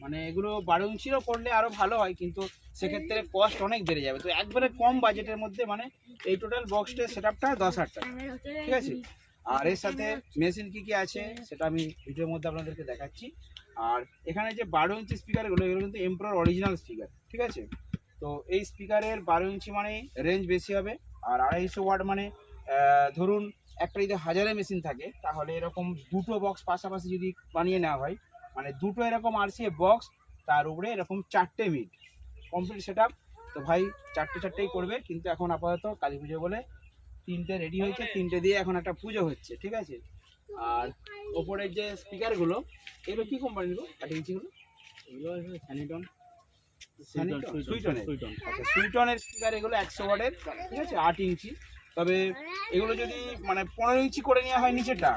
মানে এগুলো 12 ইঞ্চিরও করলে আরও ভালো হয়, কিন্তু সেক্ষেত্রে কস্ট অনেক বেড়ে যাবে। তো একবারে কম বাজেটের মধ্যে মানে এই টোটাল বক্সটার সেটআপটা 10,000 টাকা, ঠিক আছে। আর এর সাথে মেশিন কী কী আছে সেটা আমি ভিডিওর মধ্যে আপনাদেরকে দেখাচ্ছি। আর এখানে যে 12 ইঞ্চি স্পিকারগুলো, এগুলো কিন্তু এমপ্রোর অরিজিনাল স্পিকার, ঠিক আছে। তো এই স্পিকারের 12 ইঞ্চি মানে রেঞ্জ বেশি হবে। আর 250 ওয়াট মানে ধরুন একটা যদি 1000-এ মেশিন থাকে, তাহলে এরকম দুটো বক্স পাশাপাশি যদি বানিয়ে নেওয়া হয়, মানে দুটো এরকম RCA বক্স, তার উপরে এরকম 4টে মিড কমপ্লিট সেটআপ। তো ভাই 4টেই করবে, কিন্তু এখন আপাতত কালী পুজো বলে 3টে রেডি হয়েছে, 3টে দিয়ে এখন একটা পুজো হচ্ছে, ঠিক আছে। আর ওপরের যে স্পিকারগুলো, এগুলো কী কোম্পানির 8 ইঞ্চিগুলো? এগুলো স্যানিটন, সুইটনের স্পিকার, এগুলো 100 ওয়াটের, ঠিক আছে, 8 ইঞ্চি। তবে এগুলো যদি মানে 15 ইঞ্চি করে নেওয়া হয় নিচেটা,